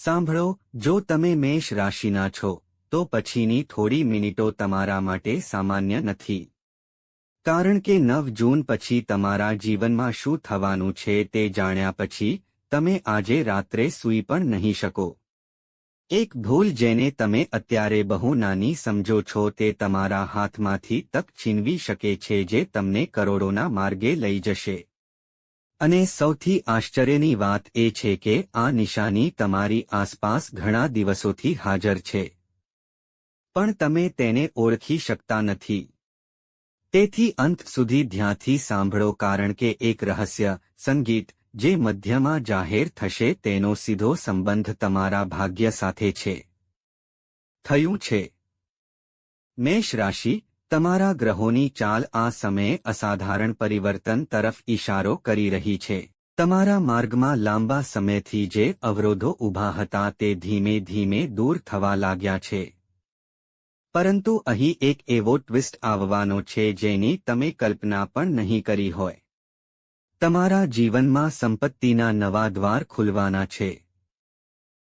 સાંભળો, જો તમે મેષ રાશિના છો તો પછીની થોડી મિનિટો તમારા માટે સામાન્ય નથી. કારણ કે 9 જૂન પછી તમારા જીવનમાં શું થવાનું છે તે જાણ્યા પછી તમે આજે રાત્રે સૂઈ પણ નહીં શકો. એક ભૂલ જેને તમે અત્યારે બહુ નાની સમજો છો તે તમારા હાથમાંથી તક છીનવી શકે છે જે તમને કરોડોના માર્ગે લઈ જશે. અને સૌથી આશ્ચર્યની વાત એ છે કે આ નિશાની તમારી આસપાસ ઘણા દિવસોથી હાજર છે, પણ તમે તેને ઓળખી શકતા નથી. તેથી અંત સુધી ધ્યાનથી સાંભળો, કારણ કે એક રહસ્ય સંગીત જે મધ્યમાં જાહેર થશે તેનો સીધો સંબંધ તમારા ભાગ્ય સાથે છે. થયું છે. મેષ રાશિ, તમારા ગ્રહોની ચાલ આ સમયે અસાધારણ પરિવર્તન તરફ ઇશારો કરી રહી છે. તમારા માર્ગમાં લાંબા સમયથી જે અવરોધો ઊભા હતા તે ધીમે ધીમે દૂર થવા લાગ્યા છે. પરંતુ અહીં એક એવો ટ્વિસ્ટ આવવાનો છે જેની તમે કલ્પના પણ નહીં કરી હોય. તમારા જીવનમાં સંપત્તિના નવા દ્વાર ખુલવાના છે.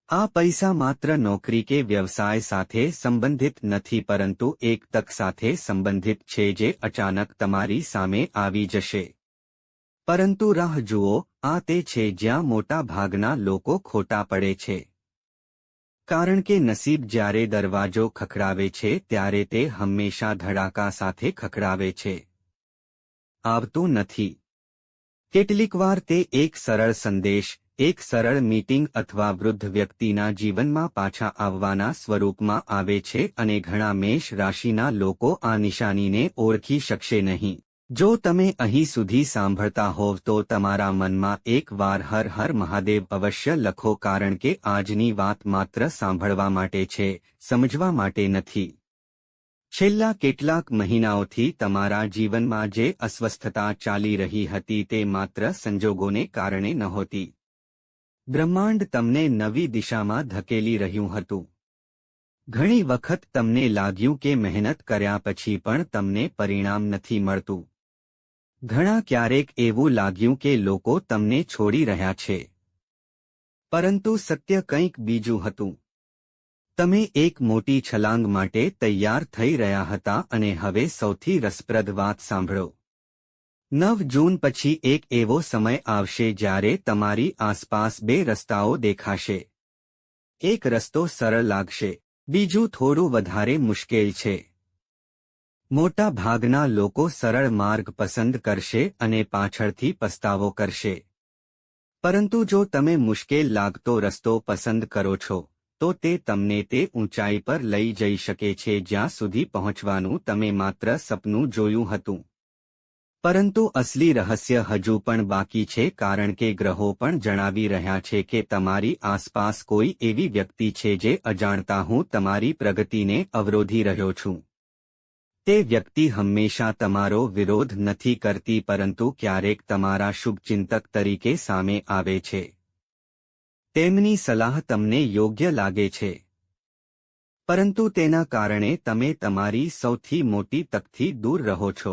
આ પૈસા માત્ર નોકરી કે વ્યવસાય સાથે સંબંધિત નથી, પરંતુ એક તક સાથે સંબંધિત છે જે અચાનક તમારી સામે આવી જશે. પરંતુ રાહ જુઓ, આ તે છે જ્યાં મોટા ભાગના લોકો ખોટા પડે છે. કારણ કે નસીબ જ્યારે દરવાજો ખખડાવે છે ત્યારે તે હંમેશા ધડાકા સાથે ખખડાવે છે, આવતું નથી. કેટલીકવાર તે એક સરળ સંદેશ, એક સરળ મીટિંગ અથવા વૃદ્ધ વ્યક્તિના જીવનમાં પાછા આવવાના સ્વરૂપમાં આવે છે, અને ઘણા મેષ રાશિના લોકો આ નિશાનીને ઓળખી શકશે નહીં. જો તમે અહીં સુધી સાંભળતા હોવ તો તમારા મનમાં એક વાર હર હર મહાદેવ અવશ્ય લખો, કારણ કે આજની વાત માત્ર સાંભળવા માટે છે, સમજવા માટે નથી. છેલ્લા કેટલાક મહિનાઓથી તમારા જીવનમાં જે અસ્વસ્થતા ચાલી રહી હતી તે માત્ર સંજોગોને કારણે નહોતી. બ્રહ્માંડ તમને નવી દિશામાં ધકેલી રહ્યું હતું. ઘણી વખત તમને લાગ્યું કે મહેનત કર્યા પછી પણ તમને પરિણામ નથી મળતું. ઘણા ક્યારેક એવું લાગ્યું કે લોકો તમને છોડી રહ્યા છે. પરંતુ સત્ય કંઈક બીજું હતું. તમે એક મોટી છલાંગ માટે તૈયાર થઈ રહ્યા હતા, અને હવે સૌથી રસપ્રદ વાત સાંભળો. 9 જૂન પછી એક એવો સમય આવશે જ્યારે તમારી આસપાસ બે રસ્તાઓ દેખાશે. એક રસ્તો સરળ લાગશે, બીજું થોડું વધારે મુશ્કેલ છે. મોટા ભાગના લોકો સરળ માર્ગ પસંદ કરશે અને પાછળથી પસ્તાવો કરશે. પરંતુ જો તમે મુશ્કેલ લાગતો રસ્તો પસંદ કરો છો તો તે તમને તે ઊંચાઈ પર લઈ જઈ શકે છે જ્યાં સુધી પહોંચવાનું તમે માત્ર સપનું જોયું હતું. પરંતુ અસલી રહસ્ય હજુ પણ બાકી છે, કારણ કે ગ્રહો પણ જણાવી રહ્યા છે કે તમારી આસપાસ કોઈ એવી વ્યક્તિ છે જે અજાણતા હું તમારી પ્રગતિને અવરોધી રહ્યો છું. તે વ્યક્તિ હંમેશા તમારો વિરોધ નથી કરતી, પરંતુ ક્યારેક તમારા શુભચિંતક તરીકે સામે આવે છે. તેમની સલાહ તમને યોગ્ય લાગે છે, પરંતુ તેના કારણે તમે તમારી સૌથી મોટી તકથી દૂર રહો છો.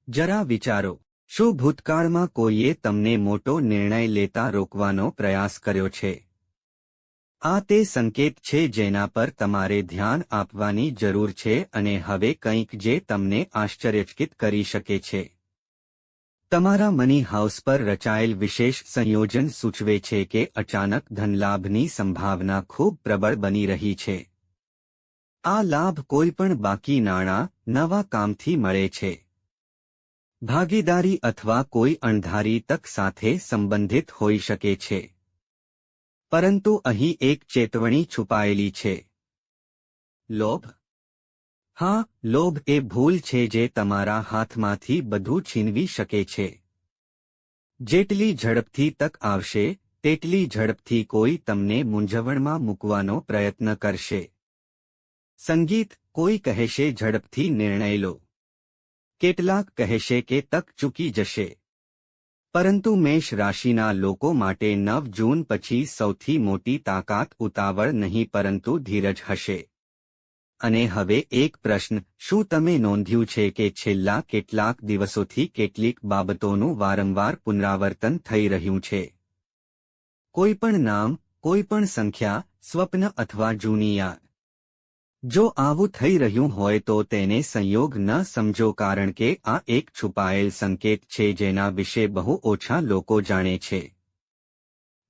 જરા વિચારો, શું ભૂતકાળમાં કોઈએ તમને મોટો નિર્ણય લેતા રોકવાનો પ્રયાસ કર્યો છે? આ તે સંકેત છે જેના પર તમારે ધ્યાન આપવાની જરૂર છે, અને હવે કંઈક જે તમને આશ્ચર્યચકિત કરી શકે છે. તમારા મની હાઉસ પર રચાયેલ વિશેષ સંયોજન સૂચવે છે કે અચાનક ધનલાભની સંભાવના ખૂબ પ્રબળ બની રહી છે. આ લાભ કોઈપણ બાકી નાણાં, નવા કામથી મળે છે. ભાગીદારી અથવા કોઈ અણધારી તક સાથે સંબંધિત હોઈ શકે છે. પરંતુ અહીં એક ચેતવણી છુપાયેલી છે. લોભ. હા, લોભ એ ભૂલ છે જે તમારા હાથમાંથી બધું છીનવી શકે છે. જેટલી ઝડપથી તક આવશે તેટલી ઝડપથી કોઈ તમને મૂંઝવણમાં મૂકવાનો પ્રયત્ન કરશે. સંગીત. કોઈ કહેશે ઝડપથી નિર્ણય લો. કેટલાક કહેશે કે તક ચૂકી જશે. પરંતુ મેષ રાશિના લોકો માટે 9 જૂન પછી સૌથી મોટી તાકાત ઉતાવળ નહીં પરંતુ ધીરજ હશે. અને હવે એક પ્રશ્ન, શું તમે નોંધ્યું છે કે છેલ્લા કેટલાક દિવસોથી કેટલીક બાબતોનું વારંવાર પુનરાવર્તન થઈ રહ્યું છે? કોઈપણ નામ, કોઈપણ સંખ્યા, સ્વપ્ન અથવા જૂની યાદ. જો આવું થઈ રહ્યું હોય તો તેને સંયોગ ન સમજો, કારણ કે આ એક છુપાયેલ સંકેત છે જેના વિશે બહુ ઓછા લોકો જાણે છે.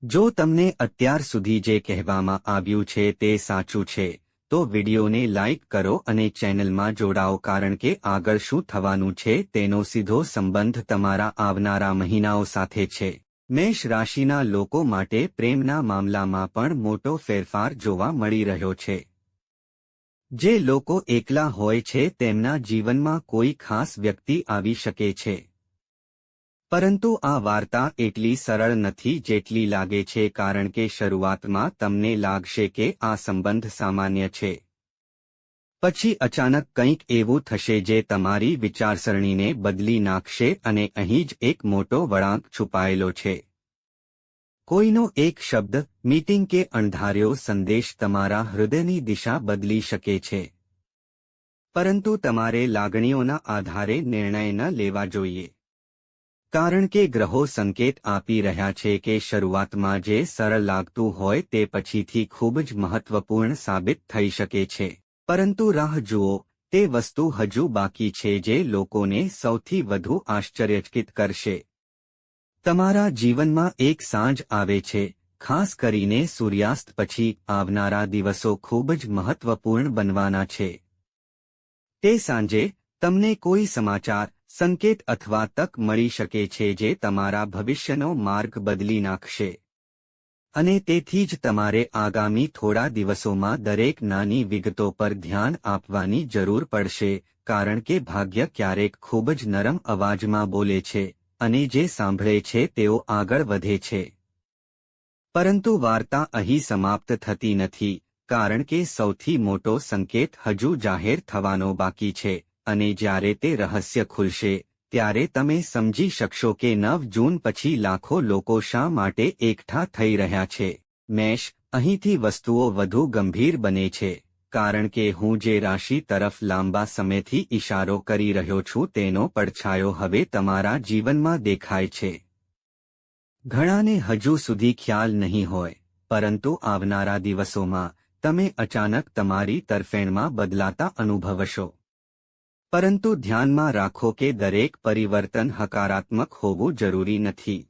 જો તમને અત્યાર સુધી જે કહેવામાં આવ્યું છે તે સાચું છે, તો વિડિયોને લાઇક કરો અને ચેનલમાં જોડાઓ, કારણ કે આગળ શું થવાનું છે તેનો સીધો સંબંધ તમારા આવનારા મહિનાઓ સાથે છે. મેષ રાશિના લોકો માટે પ્રેમના મામલામાં પણ મોટો ફેરફાર જોવા મળી રહ્યો છે. જે લોકો એકલા હોય છે તેમના જીવનમાં કોઈ ખાસ વ્યક્તિ આવી શકે છે. પરંતુ આ વાર્તા એટલી સરળ નથી જેટલી લાગે છે, કારણ કે શરૂઆતમાં તમને લાગશે કે આ સંબંધ સામાન્ય છે. પછી અચાનક કંઈક એવું થશે જે તમારી વિચારસરણીને બદલી નાખશે, અને અહીં જ એક મોટો વળાંક છુપાયેલો છે. કોઈનો એક શબ્દ, મીટિંગ કે અણધાર્યો સંદેશ તમારા હૃદયની દિશા બદલી શકે છે. પરંતુ તમારે લાગણીઓના આધારે નિર્ણય ન લેવા જોઈએ. કારણ કે ગ્રહો સંકેત આપી રહ્યા છે કે શરૂઆતમાં જે સરળ લાગતું હોય તે પછીથી ખૂબ જ મહત્વપૂર્ણ સાબિત થઈ શકે છે. પરંતુ રાહ જુઓ, તે વસ્તુ હજુ બાકી છે જે લોકોને સૌથી વધુ આશ્ચર્યચકિત કરશે. તમારા જીવનમાં એક સાંજ આવે છે, ખાસ કરીને સૂર્યાસ્ત પછી. આવનારા દિવસો ખૂબ જ મહત્વપૂર્ણ બનવાના છે. તે સાંજે તમને કોઈ સમાચાર, સંકેત અથવા તક મળી શકે છે જે તમારા ભવિષ્યનો માર્ગ બદલી નાખશે. અને તેથી જ તમારે આગામી થોડા દિવસોમાં દરેક નાની વિગતો પર ધ્યાન આપવાની જરૂર પડશે, કારણ કે ભાગ્ય ક્યારેક ખૂબ જ નરમ અવાજમાં બોલે છે, અને જે સાંભળે છે તેઓ આગળ વધે છે. પરંતુ વાર્તા અહીં સમાપ્ત થતી નથી, કારણ કે સૌથી મોટો સંકેત હજુ જાહેર થવાનો બાકી છે, અને જ્યારે તે રહસ્ય ખુલશે, ત્યારે તમે સમજી શકશો કે 9 જૂન પછી લાખો લોકો શા માટે એકઠા થઈ રહ્યા છે. મેષ, અહીંથી વસ્તુઓ વધુ ગંભીર બને છે, કારણ કે હું જે રાશિ તરફ લાંબા સમયથી ઇશારો કરી રહ્યો છું તેનો પડછાયો હવે તમારા જીવનમાં દેખાય છે. ઘણાને હજુ સુધી ખ્યાલ નહીં હોય, પરંતુ આવનારા દિવસોમાં તમે અચાનક તમારી તરફેણમાં બદલાતા અનુભવશો. પરંતુ ધ્યાનમાં રાખો કે દરેક પરિવર્તન હકારાત્મક હોવું જરૂરી નથી.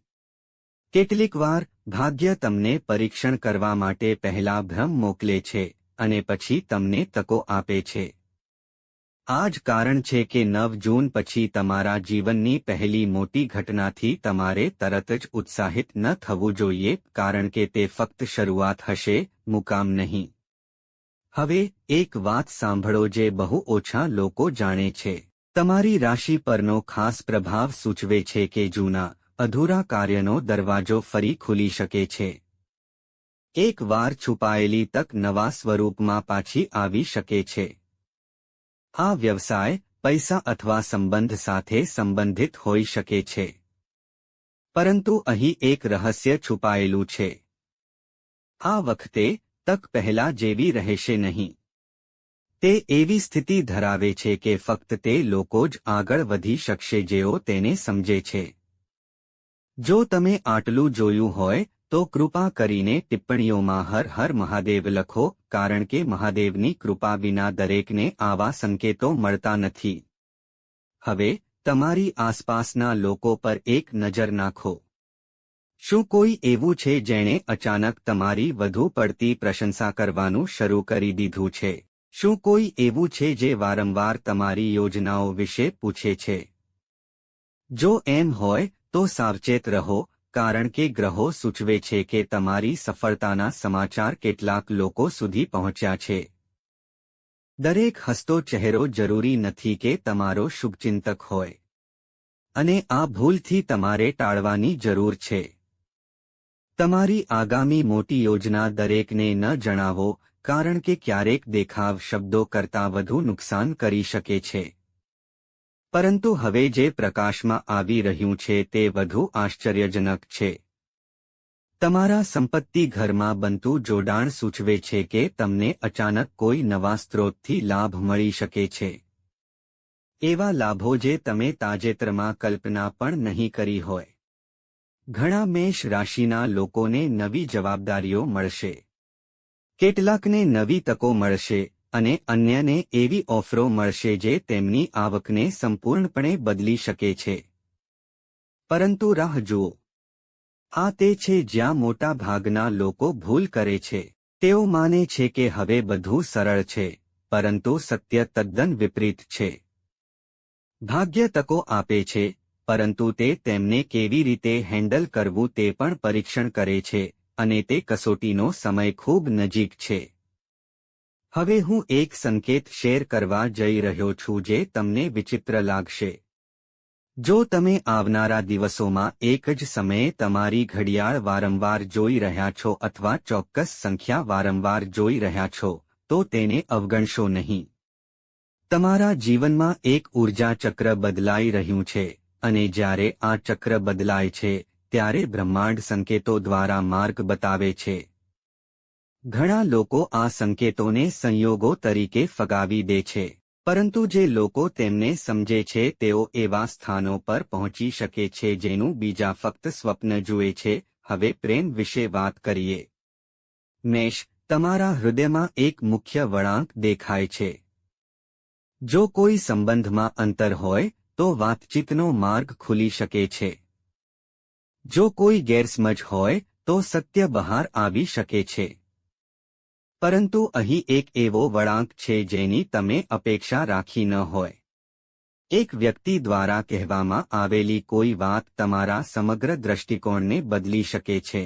કેટલીકવાર ભાગ્ય તમને પરીક્ષણ કરવા માટે પહેલા ભ્રમ મોકલે છે, અને પછી તમને તકો આપે છે. આ જ કારણ છે કે 9 જૂન પછી તમારા જીવનની પહેલી મોટી ઘટનાથી તમારે તરત જ ઉત્સાહિત ન થવું જોઈએ, કારણ કે તે ફક્ત શરૂઆત હશે, મુકામ નહીં. હવે એક વાત સાંભળો જે બહુ ઓછા લોકો જાણે છે. તમારી રાશિ પરનો ખાસ પ્રભાવ સૂચવે છે કે જૂના, અધૂરા કાર્યનો દરવાજો ફરી ખુલી શકે છે. એક વાર છુપાયેલી તક નવા સ્વરૂપમાં પાછી આવી શકે છે. આ વ્યવસાય, પૈસા અથવા સંબંધ સાથે સંબંધિત હોઈ શકે છે. પરંતુ અહીં એક રહસ્ય છુપાયેલું છે. આ વખતે તક પહેલા જેવી રહેશે નહીં. તે એવી સ્થિતિ ધરાવે છે કે ફક્ત તે લોકો જ આગળ વધી શકશે જેઓ તેને સમજે છે. જો તમે આટલું જોયું હોય, તો કૃપા કરીને ટિપ્પણીઓમાં હર હર મહાદેવ લખો, કારણ કે મહાદેવની કૃપા વિના દરેકને આવા સંકેતો મળતા નથી. હવે તમારી આસપાસના લોકો પર એક નજર નાખો. શું કોઈ એવું છે જેણે અચાનક તમારી વધુ પડતી પ્રશંસા કરવાનું શરૂ કરી દીધું છે? શું કોઈ એવું છે જે વારંવાર તમારી યોજનાઓ વિશે પૂછે છે? જો એમ હોય, તો સાવચેત રહો, કારણ કે ગ્રહો સૂચવે છે કે તમારી સફળતાના સમાચાર કેટલાક લોકો સુધી પહોંચ્યા છે. દરેક હસતો ચહેરો જરૂરી નથી કે તમારો શુભચિંતક હોય. અને આ ભૂલથી તમારે ટાળવાની જરૂર છે. તમારી આગામી મોટી યોજના દરેકને ન જણાવો, કારણ કે ક્યારેક દેખાવ શબ્દો કરતાં વધુ નુકસાન કરી શકે છે. પરંતુ હવે જે પ્રકાશમાં આવી રહ્યું છે તે વધુ આશ્ચર્યજનક છે. તમારા સંપત્તિ ઘરમાં બનતું જોડાણ સૂચવે છે કે તમને અચાનક કોઈ નવા સ્ત્રોતથી લાભ મળી શકે છે. એવા લાભો જે તમે તાજેતરમાં કલ્પના પણ નહીં કરી હોય. ઘણા મેષ રાશિના લોકોને નવી જવાબદારીઓ મળશે. કેટલાકને નવી તકો મળશે અને અન્યને એવી ઓફરો મળશે જે તેમની આવકને સંપૂર્ણપણે બદલી શકે છે. પરંતુ રાહ જુઓ. આ તે છે જ્યાં મોટા ભાગના લોકો ભૂલ કરે છે. તેઓ માને છે કે હવે બધું સરળ છે, પરંતુ સત્ય તદ્દન વિપરીત છે. ભાગ્ય તકો આપે છે, પરંતુ તે તેમને કેવી રીતે હેન્ડલ કરવું તે પણ પરીક્ષણ કરે છે, અને તે કસોટીનો સમય ખૂબ નજીક છે. હવે હું એક સંકેત શેર કરવા જઈ રહ્યો છું જે તમને વિચિત્ર લાગશે. જો તમે આવનારા દિવસોમાં એક જ સમયે તમારી ઘડિયાળ વારંવાર જોઈ રહ્યા છો અથવા ચોક્કસ સંખ્યા વારંવાર જોઈ રહ્યા છો, તો તેને અવગણશો નહીં. તમારા જીવનમાં એક ઊર્જા ચક્ર બદલાઈ રહ્યું છે, અને જ્યારે આ ચક્ર બદલાય છે, ત્યારે બ્રહ્માંડ સંકેતો દ્વારા માર્ગ બતાવે છે. ઘણા લોકો આ સંકેતોને સંયોગો તરીકે ફગાવી દે છે. પરંતુ જે લોકો તેમને સમજે છે તેઓ એવા સ્થાનો પર પહોંચી શકે છે જેનું બીજા ફક્ત સ્વપ્ન જુએ છે. હવે પ્રેમ વિશે વાત કરીએ. મેષ, તમારા હૃદયમાં એક મુખ્ય વળાંક દેખાય છે. જો કોઈ સંબંધમાં અંતર હોય તો વાતચીતનો માર્ગ ખુલી શકે છે. જો કોઈ ગેરસમજ હોય તો સત્ય બહાર આવી શકે છે. પરંતુ અહીં એક એવો વળાંક છે જેની તમે અપેક્ષા રાખી ન હોય. એક વ્યક્તિ દ્વારા કહેવામાં આવેલી કોઈ વાત તમારા સમગ્ર દૃષ્ટિકોણને બદલી શકે છે.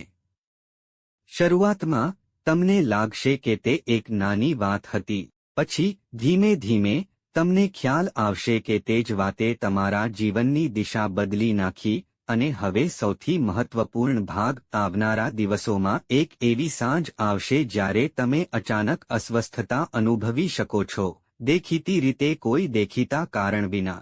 શરૂઆતમાં તમને લાગશે કે તે એક નાની વાત હતી, પછી ધીમે ધીમે તમને ખ્યાલ આવશે કે તે જ વાતે તમારા જીવનની દિશા બદલી નાખી. અને હવે સૌથી મહત્વપૂર્ણ ભાગ, આવનારા દિવસોમાં એક એવી સાંજ આવશે જ્યારે તમે અચાનક અસ્વસ્થતા અનુભવી શકો છો, દેખીતી રીતે કોઈ દેખીતા કારણ વિના.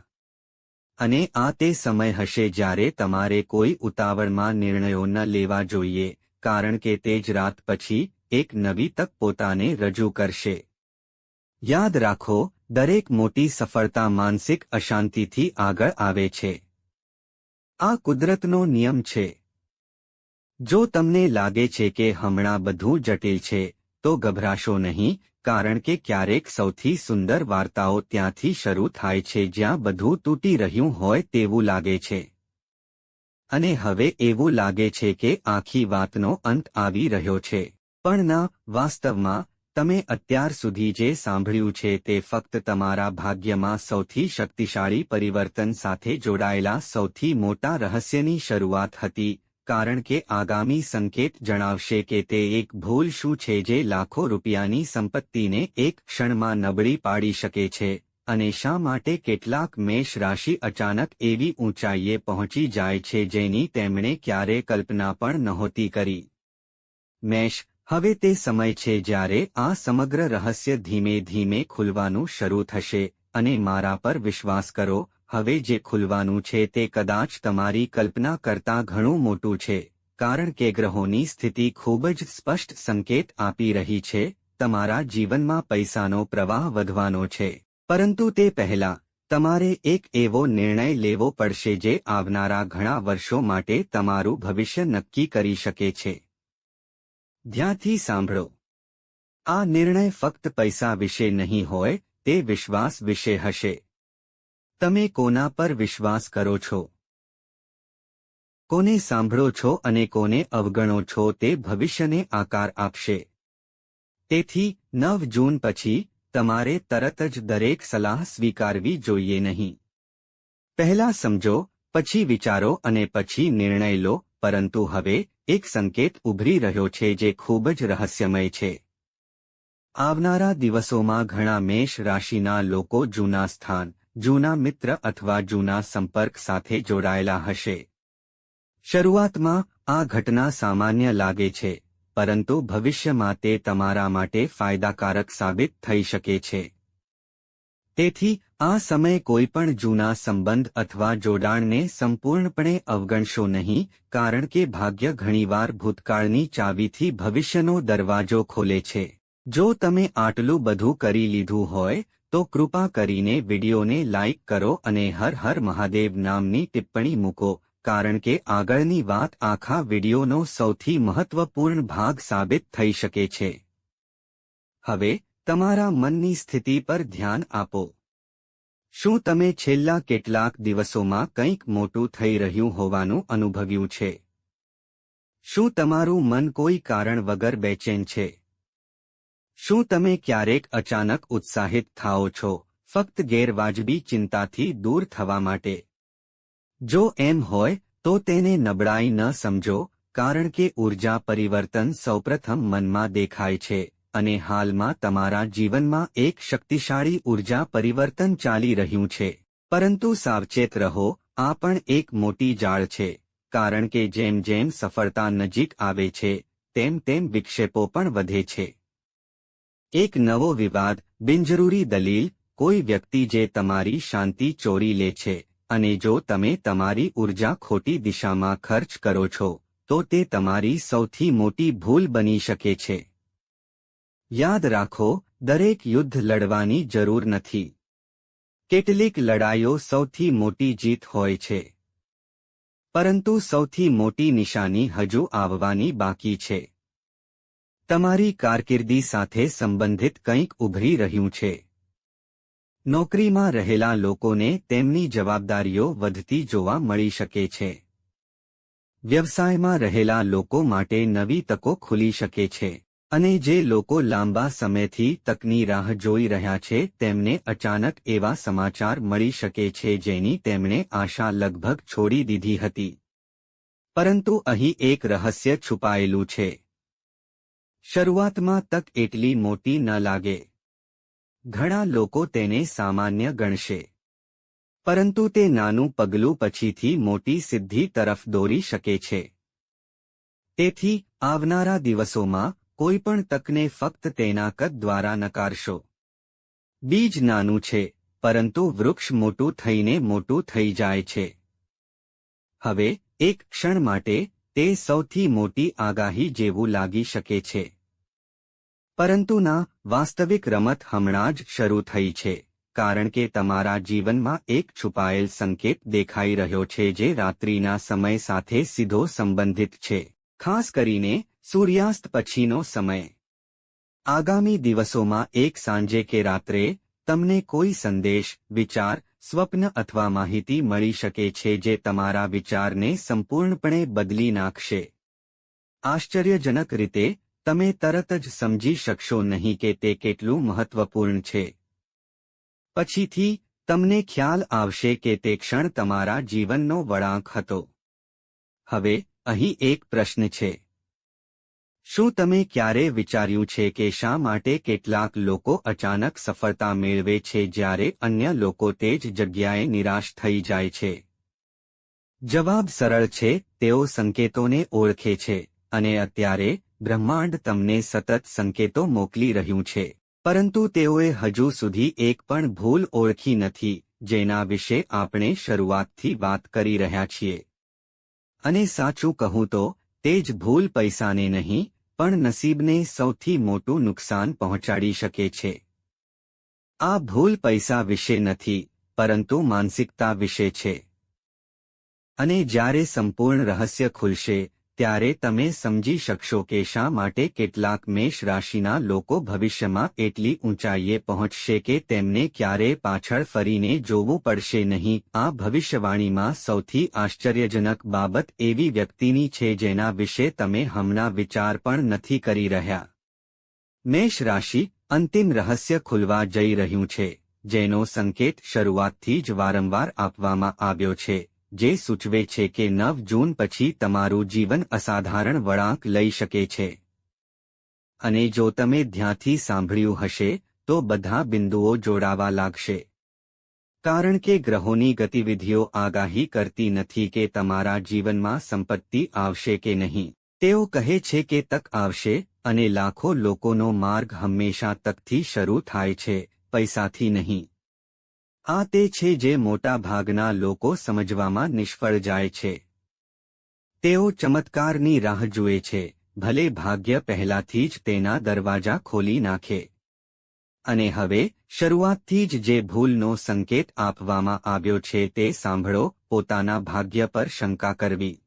અને આ તે સમય હશે જ્યારે તમારે કોઈ ઉતાવળમાં નિર્ણયો ન લેવા જોઈએ, કારણ કે તે જ રાત પછી એક નવી તક પોતાને રજૂ કરશે. યાદ રાખો, દરેક મોટી સફળતા માનસિક અશાંતિથી આગળ આવે છે. આ કુદરતનો નિયમ છે. જો તમને લાગે છે કે હમણાં બધું જટિલ છે, તો ગભરાશો નહીં, કારણ કે ક્યારેક સૌથી સુંદર વાર્તાઓ ત્યાંથી શરૂ થાય છે જ્યાં બધું તૂટી રહ્યું હોય તેવું લાગે છે. અને હવે એવું લાગે છે કે આખી વાતનો અંત આવી રહ્યો છે. પણ ના, વાસ્તવમાં તમે અત્યાર સુધી જે સાંભળ્યું છે તે ફક્ત તમારા ભાગ્યમાં સૌથી શક્તિશાળી પરિવર્તન સાથે જોડાયેલા સૌથી મોટા રહસ્યની શરૂઆત હતી, કારણ કે આગામી સંકેત જણાવશે કે તે એક ભૂલ શું છે જે લાખો રૂપિયાની સંપત્તિને એક ક્ષણમાં નબળી પાડી શકે છે, અને શા માટે કેટલાક મેષ રાશિ અચાનક એવી ઊંચાઈએ પહોંચી જાય છે જેની તેમણે ક્યારે કલ્પના પણ નહોતી કરી. મેષ, હવે તે સમય છે જ્યારે આ સમગ્ર રહસ્ય ધીમે ધીમે ખુલવાનું શરૂ થશે, અને મારા પર વિશ્વાસ કરો, હવે જે ખુલવાનું છે તે કદાચ તમારી કલ્પના કરતાં ઘણું મોટું છે, કારણ કે ગ્રહોની સ્થિતિ ખૂબ જ સ્પષ્ટ સંકેત આપી રહી છે, તમારા જીવનમાં પૈસાનો પ્રવાહ વધવાનો છે. પરંતુ તે પહેલાં, તમારે એક એવો નિર્ણય લેવો પડશે જે આવનારા ઘણા વર્ષો માટે તમારું ભવિષ્ય નક્કી કરી શકે છે. ધ્યાનથી સાંભળો. આ નિર્ણય ફક્ત પૈસા વિશે નહીં હોય, તે વિશ્વાસ વિશે હશે. તમે કોના પર વિશ્વાસ કરો છો? કોને સાંભળો છો અને કોને અવગણો છો તે ભવિષ્યને આકાર આપશે. તેથી 9 જૂન પછી તમારે તરત જ દરેક સલાહ સ્વીકારવી જોઈએ નહીં. પહેલા સમજો, પછી વિચારો અને પછી નિર્ણય લો. પરંતુ હવે એક સંકેત ઉભરી રહ્યો છે જે ખૂબ જ રહસ્યમય છે. આવનારા દિવસોમાં ઘણા મેષ રાશિના લોકો જૂના સ્થાન, જૂના મિત્ર અથવા જૂના સંપર્ક સાથે જોડાયેલા હશે. શરૂઆતમાં આ ઘટના સામાન્ય લાગે છે, પરંતુ ભવિષ્યમાં તે તમારા માટે ફાયદાકારક સાબિત થઈ શકે છે. તેથી આ સમયે કોઈપણ જૂના સંબંધ અથવા જોડાણને સંપૂર્ણપણે અવગણશો નહીં, કારણ કે ભાગ્ય ઘણીવાર ભૂતકાળની ચાવીથી ભવિષ્યનો દરવાજો ખોલે છે. જો તમે આટલું બધું કરી લીધું હોય, તો કૃપા કરીને વિડિયોને લાઇક કરો અને હર હર મહાદેવ નામની ટિપ્પણી મૂકો, કારણ કે આગળની વાત આખા વિડિયોનો સૌથી મહત્વપૂર્ણ ભાગ સાબિત થઈ શકે છે. હવે તમારા મનની સ્થિતિ પર ધ્યાન આપો. શું તમે છેલ્લા કેટલાક દિવસોમાં કંઈક મોટું થઈ રહ્યું હોવાનું અનુભવ્યું છે? શું તમારું મન કોઈ કારણ વગર બેચેન છે? શું તમે ક્યારેક અચાનક ઉત્સાહિત થાઓ છો, ફક્ત ગેરવાજબી ચિંતાથી દૂર થવા માટે? જો એમ હોય તો તેને નબળાઈ ન સમજો, કારણ કે ઊર્જા પરિવર્તન સૌપ્રથમ મનમાં દેખાય છે, અને હાલમાં તમારા જીવનમાં એક શક્તિશાળી ઊર્જા પરિવર્તન ચાલી રહ્યું છે. પરંતુ સાવચેત રહો, આ પણ એક મોટી જાળ છે, કારણ કે જેમ જેમ સફળતા નજીક આવે છે, તેમ તેમ વિક્ષેપો પણ વધે છે. એક નવો વિવાદ, બિનજરૂરી દલીલ, કોઈ વ્યક્તિ જે તમારી શાંતિ ચોરી લે છે, અને જો તમે તમારી ઊર્જા ખોટી દિશામાં ખર્ચ કરો છો, તો તે તમારી સૌથી મોટી ભૂલ બની શકે છે. યાદ રાખો, દરેક યુદ્ધ લડવાની જરૂર નથી. કેટલીક લડાઈઓ સૌથી મોટી જીત હોય છે. પરંતુ સૌથી મોટી નિશાની હજુ આવવાની બાકી છે. તમારી કારકિર્દી સાથે સંબંધિત કંઈક ઉભરી રહ્યું છે. નોકરીમાં રહેલા લોકોને તેમની જવાબદારીઓ વધતી જોવા મળી શકે છે. વ્યવસાયમાં રહેલા લોકો માટે નવી તકો ખુલી શકે છે. અને જે લોકો લાંબા સમયથી તકની રાહ જોઈ રહ્યા છે, તેમને અચાનક એવા સમાચાર મળી શકે છે જેની તેમણે આશા લગભગ છોડી દીધી હતી. પરંતુ અહીં એક રહસ્ય છુપાયેલું છે. શરૂઆતમાં તક એટલી મોટી ન લાગે. ઘણા લોકો તેને સામાન્ય ગણશે. પરંતુ તે નાનું પગલું પછીથી મોટી સિદ્ધિ તરફ દોરી શકે છે. તેથી આવનારા દિવસોમાં કોઈ પણ તકને ફક્ત તેના કદ દ્વારા નકારશો. બીજ નાનું છે, પરંતુ વૃક્ષ મોટું થઈને મોટું થઈ જાય છે. હવે એક ક્ષણ માટે તે સૌથી મોટી આગાહી જેવું લાગી શકે છે. પરંતુ ના, વાસ્તવિક રમત હમણાં જ શરૂ થઈ છે, કારણ કે તમારા જીવનમાં એક છુપાયેલ સંકેત દેખાઈ રહ્યો છે જે રાત્રિના સમય સાથે સીધો સંબંધિત છે, ખાસ કરીને સૂર્યાસ્ત પછીનો સમય. આગામી દિવસોમાં એક સાંજે કે રાત્રે, તમને કોઈ સંદેશ, વિચાર, સ્વપ્ન અથવા માહિતી મળી શકે છે જે તમારા વિચારને સંપૂર્ણપણે બદલી નાખશે. આશ્ચર્યજનક રીતે, તમે તરત જ સમજી શકશો નહીં કે તે કેટલું મહત્વપૂર્ણ છે. પછીથી, તમને ખ્યાલ આવશે કે તે ક્ષણ તમારા જીવનનો વળાંક હતો. હવે, અહીં એક પ્રશ્ન છે. શું તમે ક્યારે વિચાર્યું છે કે શા માટે કેટલાક લોકો અચાનક સફળતા મેળવે છે જ્યારે અન્ય લોકો તે જ જગ્યાએ નિરાશ થઈ જાય છે? જવાબ સરળ છે, તેઓ સંકેતોને ઓળખે છે, અને અત્યારે, બ્રહ્માંડ તમને સતત સંકેતો મોકલી રહ્યું છે. પરંતુ તેઓએ હજુ સુધી એક પણ ભૂલ ઓળખી નથી, જેના વિશે આપણે શરૂઆતથી વાત કરી રહ્યા છીએ. અને સાચું કહું તો, તે જ ભૂલ પૈસાને નહીં, પણ નસીબને સૌથી મોટું નુકસાન પહોંચાડી શકે છે. આ ભૂલ પૈસા વિશે નથી, પરંતુ માનસિકતા વિશે છે. અને જ્યારે સંપૂર્ણ રહસ્ય ખુલશે, ત્યારે તમે સમજી શકશો કે શા માટે કેટલાક મેષ રાશિના લોકો ભવિષ્યમાં એટલી ઊંચાઈએ પહોંચશે કે તેમને ક્યારેય પાછળ ફરીને જોવું પડશે નહીં. આ ભવિષ્યવાણીમાં સૌથી આશ્ચર્યજનક બાબત એવી વ્યક્તિની છે જેના વિશે તમે હમણાં વિચાર પણ નથી કરી રહ્યા. મેષ રાશિ, અંતિમ રહસ્ય ખુલવા જઈ રહ્યું છે, જેનો સંકેત શરૂઆતથી જ વારંવાર આપવામાં આવ્યો છે, જે સૂચવે છે કે 9 જૂન પછી તમારું જીવન અસાધારણ વળાંક લઈ શકે છે. અને જો તમે ધ્યાનથી સાંભળ્યું હશે, તો બધા બિંદુઓ જોડાવા લાગશે. કારણ કે ગ્રહોની ગતિવિધિઓ આગાહી કરતી નથી કે તમારા જીવનમાં સંપત્તિ આવશે કે નહીં. તેઓ કહે છે કે તક આવશે, અને લાખો લોકોનો માર્ગ હંમેશા તકથી શરૂ થાય છે, પૈસાથી નહીં. આ તે છે જે મોટા ભાગના લોકો સમજવામાં નિષ્ફળ જાય છે. તેઓ ચમત્કારની રાહ જુએ છે, ભલે ભાગ્ય પહેલાથી જ તેના દરવાજા ખોલી નાખે. અને હવે શરૂઆતથી જ જે ભૂલનો સંકેત આપવામાં આવ્યો છે તે સાંભળો. પોતાના ભાગ્ય પર શંકા કરવી.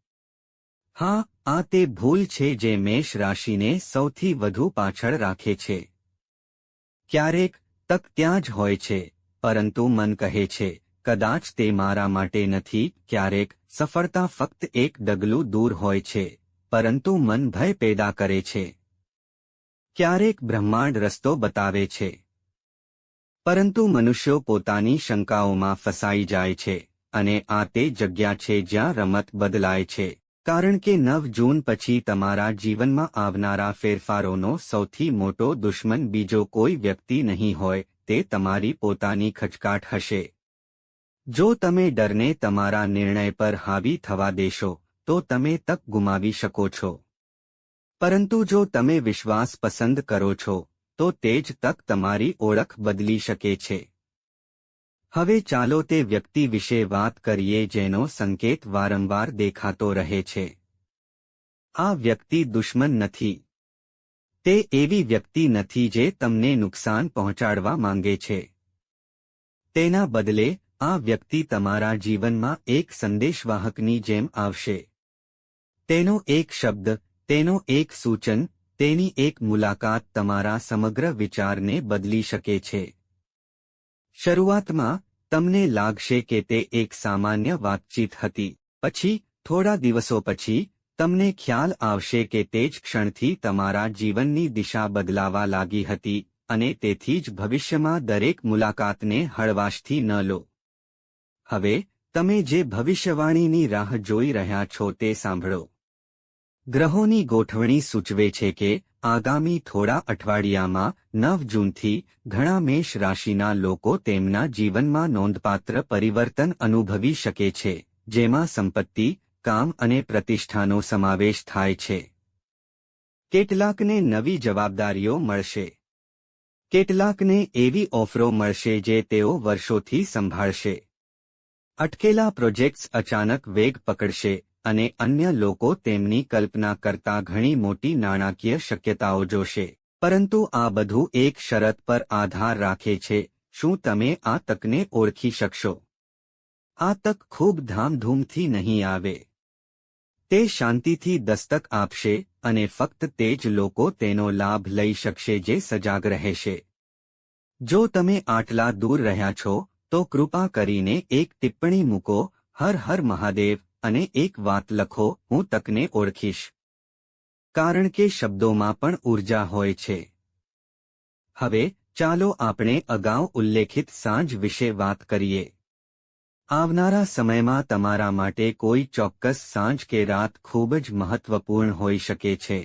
હા, આ તે ભૂલ છે જે મેષ રાશિને સૌથી વધુ પાછળ રાખે છે. ક્યારેક તક ત્યાં જ હોય છે, પરંતુ મન કહે છે, કદાચ તે મારા માટે નથી. ક્યારેક સફળતા ફક્ત એક ડગલું દૂર હોય છે, પરંતુ મન ભય પેદા કરે છે. ક્યારેક બ્રહ્માંડ રસ્તો બતાવે છે, પરંતુ મનુષ્યો પોતાની શંકાઓમાં ફસાઈ જાય છે. અને આ તે જગ્યા છે જ્યાં રમત બદલાય છે. કારણ કે 9 જૂન પછી તમારા જીવનમાં આવનારા ફેરફારોનો સૌથી મોટો દુશ્મન બીજો કોઈ વ્યક્તિ નહીં હોય, તે તમારી પોતાની ખચકાટ હશે. જો તમે ડરને તમારા નિર્ણય પર હાવી થવા દેશો, તો તમે તક ગુમાવી શકો છો. પરંતુ જો તમે વિશ્વાસ પસંદ કરો છો, તો તે જ તક તમારી ઓળખ બદલી શકે છે. હવે ચાલો તે વ્યક્તિ વિશે વાત કરીએ જેનો સંકેત વારંવાર દેખાતો રહે છે. આ વ્યક્તિ દુશ્મન નથી. તે એવી વ્યક્તિ નથી જે તમને નુકસાન પહોંચાડવા માંગે છે. તેના બદલે આ વ્યક્તિ તમારા જીવનમાં એક સંદેશવાહકની જેમ આવશે. તેનો એક શબ્દ, તેનો એક સૂચન, તેની એક મુલાકાત તમારા સમગ્ર વિચારને બદલી શકે છે. શરૂઆતમાં તમને લાગશે કે તે એક સામાન્ય વાતચીત હતી. પછી થોડા દિવસો પછી તમને ખ્યાલ આવશે કે તે જ ક્ષણથી તમારા જીવનની દિશા બદલાવા લાગી હતી. અને તેથી જ ભવિષ્યમાં દરેક મુલાકાતને હળવાશથી ન લો. હવે તમે જે ભવિષ્યવાણીની રાહ જોઈ રહ્યા છો તે સાંભળો. ગ્રહોની ગોઠવણી સૂચવે છે કે આગામી થોડા અઠવાડિયામાં 9 જૂનથી ઘણા મેષ રાશિના લોકો તેમના જીવનમાં નોંધપાત્ર પરિવર્તન અનુભવી શકે છે, જેમાં સંપત્તિ, કામ અને પ્રતિષ્ઠાનો સમાવેશ થાય છે. કેટલાકને નવી જવાબદારીઓ મળશે. કેટલાકને એવી ઓફરો મળશે જે તેઓ વર્ષોથી સંભાળશે. અટકેલા પ્રોજેક્ટ્સ અચાનક વેગ પકડશે અને અન્ય લોકો તેમની કલ્પના કરતાં ઘણી મોટી નાણાકીય શક્યતાઓ જોશે. પરંતુ આ બધું એક શરત પર આધાર રાખે છે: શું તમે આ તકને ઓળખી શકશો? આ તક ખૂબ ધામધૂમથી નહીં આવે. તે શાંતિથી દસ્તક આપશે અને ફક્ત તે જ લોકો તેનો લાભ લઈ શકશે જે સજાગ રહેશે. જો તમે આટલા દૂર રહ્યા છો, તો કૃપા કરીને એક ટિપ્પણી મૂકો, હર હર મહાદેવ, અને એક વાત લખો, હું તકને ઓળખીશ. કારણ કે શબ્દોમાં પણ ઊર્જા હોય છે. હવે ચાલો આપણે અગાઉ ઉલ્લેખિત સાંજ વિશે વાત કરીએ. આવનારા સમયમાં તમારા માટે કોઈ ચોક્કસ સાંજ કે રાત ખૂબ જ મહત્વપૂર્ણ હોઈ શકે છે.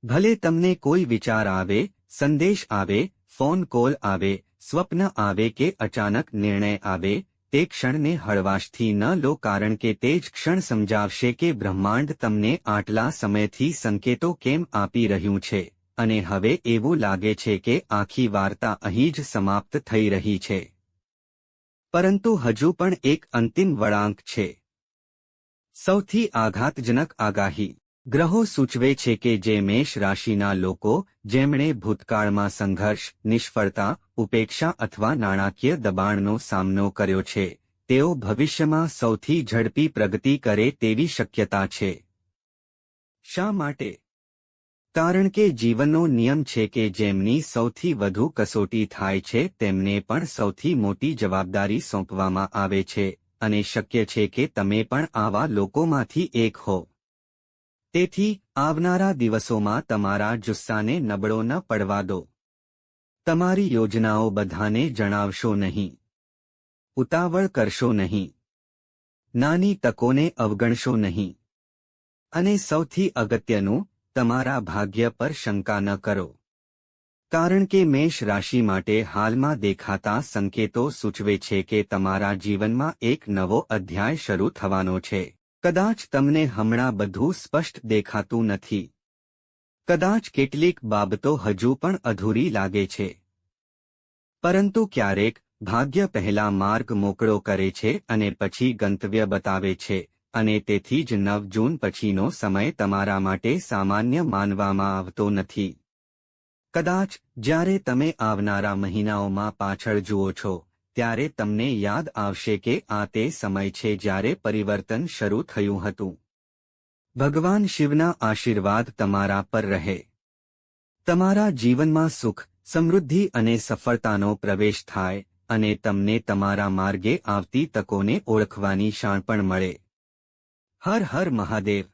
ભલે તમને કોઈ વિચાર આવે, સંદેશ આવે, ફોન કોલ આવે, સ્વપ્ન આવે કે અચાનક નિર્ણય આવે, તે ક્ષણને હળવાશથી ન લો, કારણ કે તે જ ક્ષણ સમજાવશે કે બ્રહ્માંડ તમને આટલા સમયથી સંકેતો કેમ આપી રહ્યું છે. અને હવે એવું લાગે છે કે આખી વાર્તા અહીં જ સમાપ્ત થઈ રહી છે. પરંતુ હજુ પણ એક અંતિમ વળાંક છે. સૌથી આઘાતજનક આગાહી. ગ્રહો સૂચવે છે કે જે મેષ રાશિના લોકો, જેમણે ભૂતકાળમાં સંઘર્ષ, નિષ્ફળતા, ઉપેક્ષા અથવા નાણાકીય દબાણનો સામનો કર્યો છે, તેઓ ભવિષ્યમાં સૌથી ઝડપી પ્રગતિ કરે તેવી શક્યતા છે. શા માટે? કારણ કે જીવનનો નિયમ છે કે જેમની સૌથી વધુ કસોટી થાય છે તેમને પણ સૌથી મોટી જવાબદારી સોંપવામાં આવે છે, અને શક્ય છે કે તમે પણ આવા લોકોમાંથી એક હો. તેથી આવનારા દિવસોમાં તમારા જુસ્સાને નબળો ન પડવા દો. તમારી યોજનાઓ બધાને જણાવશો નહીં. ઉતાવળ કરશો નહીં. નાની તકોને અવગણશો નહીં. અને સૌથી અગત્યનું, તમારા ભાગ્ય પર શંકા ન કરો. કારણ કે મેષ રાશિ માટે હાલમાં દેખાતા સંકેતો સૂચવે છે કે તમારા જીવનમાં એક નવો અધ્યાય શરૂ થવાનો છે. કદાચ તમને હમણાં બધું સ્પષ્ટ દેખાતું નથી. કદાચ કેટલીક બાબતો હજુ પણ અધૂરી લાગે છે. પરંતુ ક્યારેક ભાગ્ય પહેલા માર્ગ મોકળો કરે છે અને પછી ગંતવ્ય બતાવે છે. અને તેથી જ 9 જૂન પછીનો સમય તમારા માટે સામાન્ય માનવામાં આવતો નથી. કદાચ જ્યારે તમે આવનારા મહિનાઓમાં પાછળ જુઓ છો ત્યારે તમને યાદ આવશે કે આ તે સમય છે જ્યારે પરિવર્તન શરૂ થયું હતું. ભગવાન શિવના આશીર્વાદ તમારા પર રહે. તમારા જીવનમાં સુખ, સમૃદ્ધિ અને સફળતાનો પ્રવેશ થાય અને તમને તમારા માર્ગે આવતી તકોને ઓળખવાની શાણપણ મળે. હર હર મહાદેવ.